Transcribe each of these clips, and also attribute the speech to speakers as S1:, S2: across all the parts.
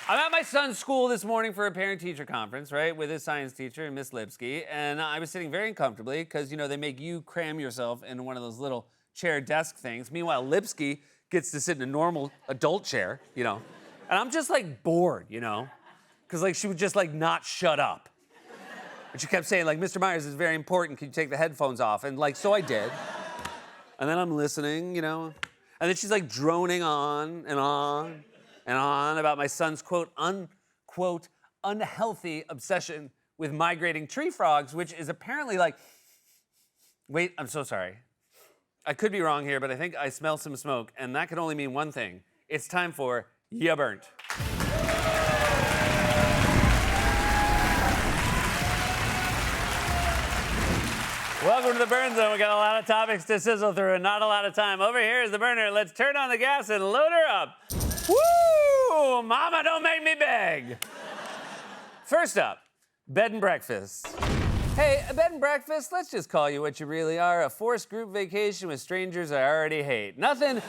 S1: I'm at my son's school this morning for a parent-teacher conference, right, with his science teacher, Miss Lipsky, and I was sitting very uncomfortably because, you know, they make you cram yourself into one of those little chair desk things. Meanwhile, Lipsky gets to sit in a normal adult chair, you know, and I'm just, like, bored, you know, because, like, she would just, like, not shut up. And she kept saying, like, Mr. Myers, is very important. Can you take the headphones off? And, like, so I did. And then I'm listening, you know, and then she's, like, droning on and on and on about my son's unquote, unhealthy obsession with migrating tree frogs, which is apparently like, wait, I'm so sorry. I could be wrong here, but I think I smell some smoke, and that could only mean one thing. It's time for Ya Burnt. Welcome to the Burn Zone. We got a lot of topics to sizzle through and not a lot of time. Over here is the burner. Let's turn on the gas and load her up. Woo! Mama, don't make me beg. First up, bed and breakfast. Hey, a bed and breakfast, let's just call you what you really are, a forced group vacation with strangers I already hate. Nothing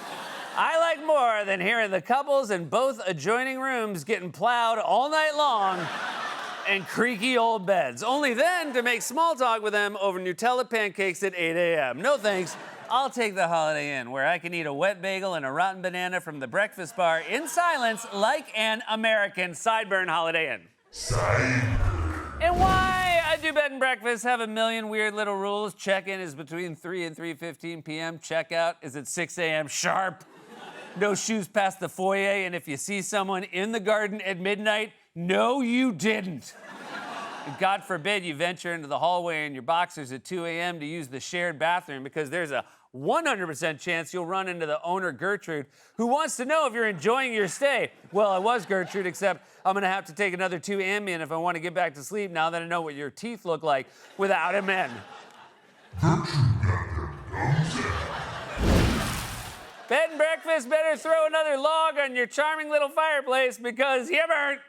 S1: I like more than hearing the couples in both adjoining rooms getting plowed all night long and creaky old beds, only then to make small talk with them over Nutella pancakes at 8 a.m. No thanks. I'll take the Holiday Inn, where I can eat a wet bagel and a rotten banana from the breakfast bar in silence like an American. Sideburn, Holiday Inn. Sideburn. And why I do bed and breakfast have a million weird little rules. Check-in is between 3 and 3:15 p.m. Checkout is at 6 a.m. sharp. No shoes past the foyer, and if you see someone in the garden at midnight, no, you didn't. God forbid you venture into the hallway in your boxers at 2 a.m. to use the shared bathroom, because there's a 100% chance you'll run into the owner, Gertrude, who wants to know if you're enjoying your stay. Well, I was Gertrude, except I'm gonna have to take another 2 Ambien if I want to get back to sleep now that I know what your teeth look like without him in. Bed and breakfast better throw another log on your charming little fireplace, because you burnt.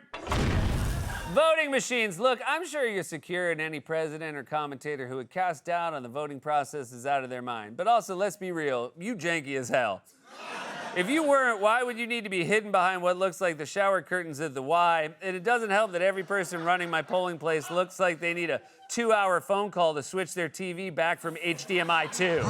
S1: Voting machines. Look, I'm sure you're secure, and any president or commentator who would cast doubt on the voting process is out of their mind. But also, let's be real, you janky as hell. If you weren't, why would you need to be hidden behind what looks like the shower curtains at the Y? And it doesn't help that every person running my polling place looks like they need a 2-hour phone call to switch their TV back from HDMI 2.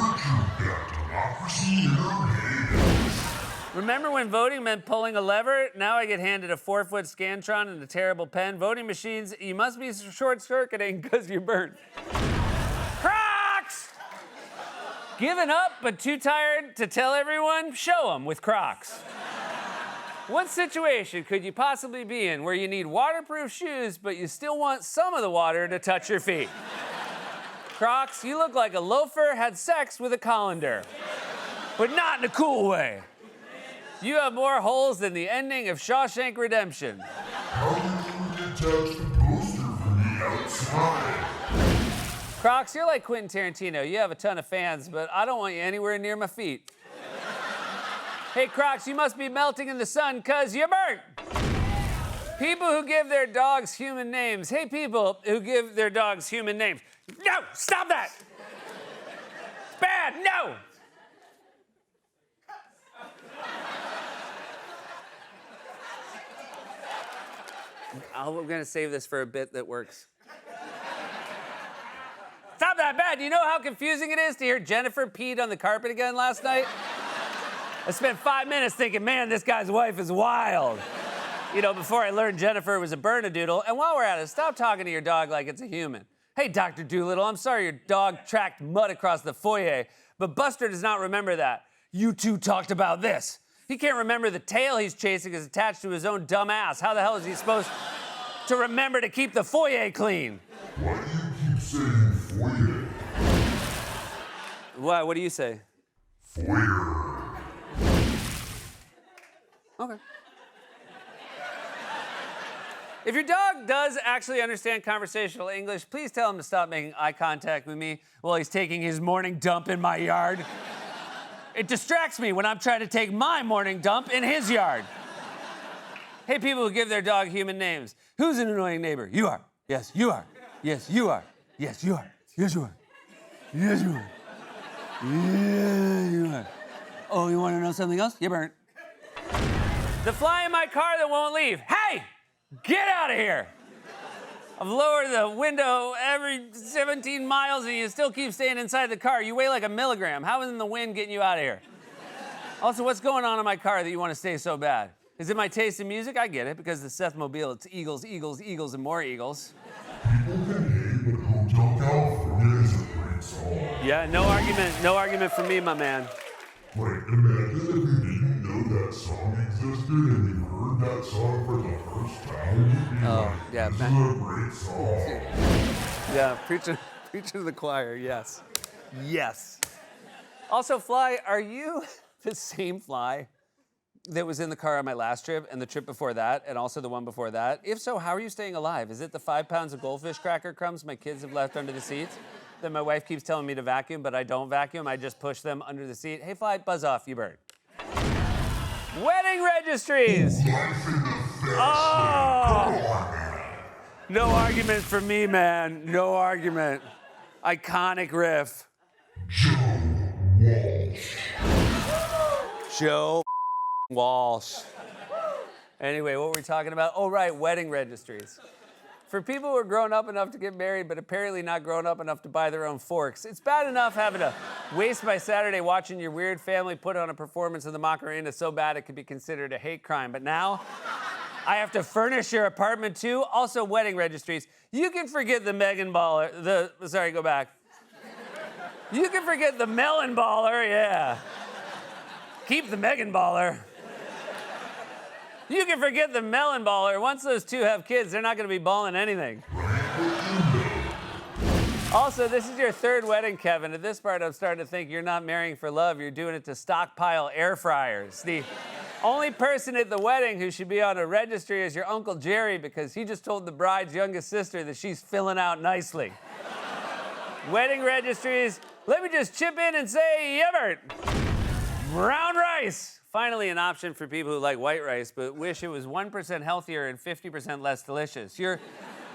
S1: Remember when voting meant pulling a lever? Now I get handed a 4-foot Scantron and a terrible pen. Voting machines, you must be short-circuiting because you're burnt. Crocs! Giving up but too tired to tell everyone? Show them with Crocs. What situation could you possibly be in where you need waterproof shoes but you still want some of the water to touch your feet? Crocs, you look like a loafer had sex with a colander, but not in a cool way. You have more holes than the ending of Shawshank Redemption.
S2: How do you detach the poster from the outside?
S1: Crocs, you're like Quentin Tarantino. You have a ton of fans, but I don't want you anywhere near my feet. Hey, Crocs, you must be melting in the sun because you're burnt. People who give their dogs human names. Hey, people who give their dogs human names. No, stop that. It's bad, no. We're gonna save this for a bit that works. Stop that, bad. Do you know how confusing it is to hear Jennifer peed on the carpet again last night? I spent 5 minutes thinking, man, this guy's wife is wild. You know, before I learned Jennifer was a Bernedoodle. And while we're at it, stop talking to your dog like it's a human. Hey, Dr. Doolittle, I'm sorry your dog tracked mud across the foyer, but Buster does not remember that. You two talked about this. He can't remember the tail he's chasing is attached to his own dumb ass. How the hell is he supposed to remember to keep the foyer clean?
S2: Why do you keep saying foyer?
S1: What do you say?
S2: Foyer.
S1: Okay. If your dog does actually understand conversational English, please tell him to stop making eye contact with me while he's taking his morning dump in my yard. It distracts me when I'm trying to take my morning dump in his yard. Hey, people who give their dog human names. Who's an annoying neighbor? You are. Yes, you are. Yes, you are. Yes, you are. Yes, you are. Yes, you are. Yeah, you are. Oh, you want to know something else? You burnt. The fly in my car that won't leave. Hey, get out of here. I've lowered the window every 17 miles and you still keep staying inside the car. You weigh like a milligram. How isn't the wind getting you out of here? Also, what's going on in my car that you want to stay so bad? Is it my taste in music? I get it, because the Seth Mobile, it's Eagles, Eagles, Eagles, and more Eagles.
S2: People can hate, but Hotel California is a great song.
S1: Yeah, no argument from me, my man.
S2: Like, imagine if you didn't know that song existed and you heard that song for the first time. You'd be like,
S1: yeah,
S2: this
S1: man.
S2: is a great song.
S1: Yeah, preaching to the choir, yes. Yes. Also, Fly, are you the same Fly that was in the car on my last trip and the trip before that and also the one before that? If so, how are you staying alive? Is it the 5 pounds of goldfish cracker crumbs my kids have left under the seats that my wife keeps telling me to vacuum, but I don't vacuum? I just push them under the seat. Hey, Fly, buzz off, you bird. Wedding registries. Oh! No argument for me, man. No argument. Iconic riff. Joe Walsh. Anyway, what were we talking about? Oh, right, wedding registries. For people who are grown up enough to get married, but apparently not grown up enough to buy their own forks, it's bad enough having to waste my Saturday watching your weird family put on a performance of the Macarena so bad it could be considered a hate crime. But now, I have to furnish your apartment too. Also, wedding registries. You can forget the Megan Baller, sorry, go back. You can forget the Melon Baller, yeah. Keep the Megan Baller. You can forget the Melon Baller. Once those two have kids, they're not gonna be balling anything. Also, this is your third wedding, Kevin. At this part, I'm starting to think you're not marrying for love. You're doing it to stockpile air fryers. The only person at the wedding who should be on a registry is your Uncle Jerry, because he just told the bride's youngest sister that she's filling out nicely. Wedding registries, let me just chip in and say, Yevert. Brown rice. Finally, an option for people who like white rice but wish it was 1% healthier and 50% less delicious. You're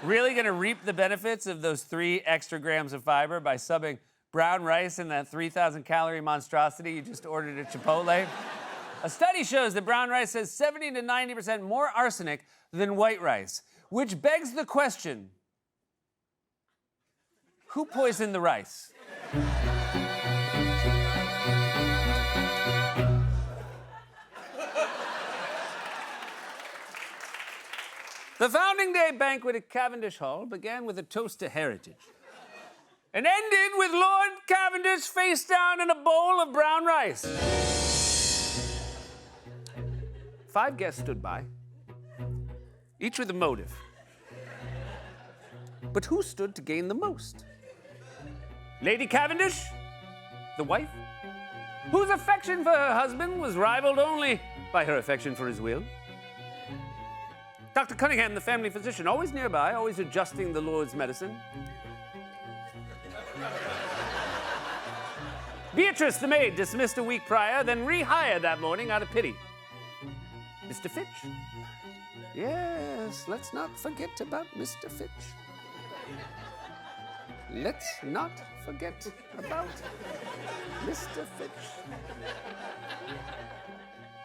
S1: really gonna reap the benefits of those 3 extra grams of fiber by subbing brown rice in that 3,000 calorie monstrosity you just ordered at Chipotle. A study shows that brown rice has 70 to 90% more arsenic than white rice, which begs the question, who poisoned the rice? The founding day banquet at Cavendish Hall began with a toast to heritage and ended with Lord Cavendish face down in a bowl of brown rice. 5 guests stood by, each with a motive. But who stood to gain the most? Lady Cavendish, the wife, whose affection for her husband was rivaled only by her affection for his will. Dr. Cunningham, the family physician, always nearby, always adjusting the Lord's medicine. Beatrice, the maid, dismissed a week prior, then rehired that morning out of pity. Mr. Fitch. Yes, let's not forget about Mr. Fitch. Let's not forget about Mr. Fitch.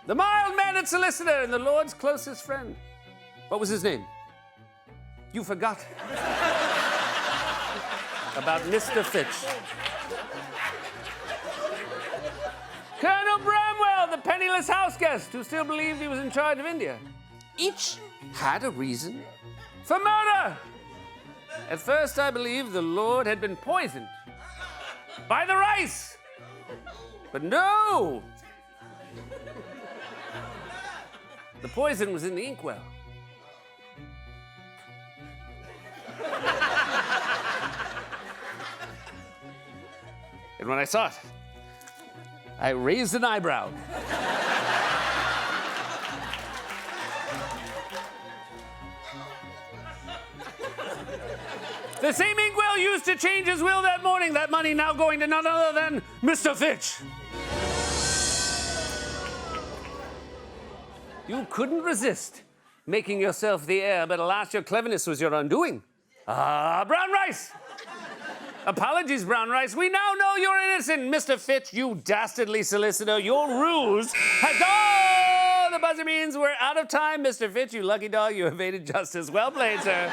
S1: The mild-mannered solicitor and the Lord's closest friend. What was his name? You forgot. About Mr. Fitch. Colonel Bramwell, the penniless house guest who still believed he was in charge of India. Each had a reason for murder. At first, I believed the Lord had been poisoned by the rice. But no! The poison was in the inkwell. And when I saw it, I raised an eyebrow. The same inkwell used to change his will that morning, that money now going to none other than Mr. Fitch. You couldn't resist making yourself the heir, but alas, your cleverness was your undoing. Brown rice! Apologies, brown rice. We now know you're innocent, Mr. Fitch, you dastardly solicitor. Your ruse has... Oh, the buzzer means we're out of time. Mr. Fitch, you lucky dog, you evaded justice. Well played, sir.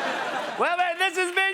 S1: Well played. This has been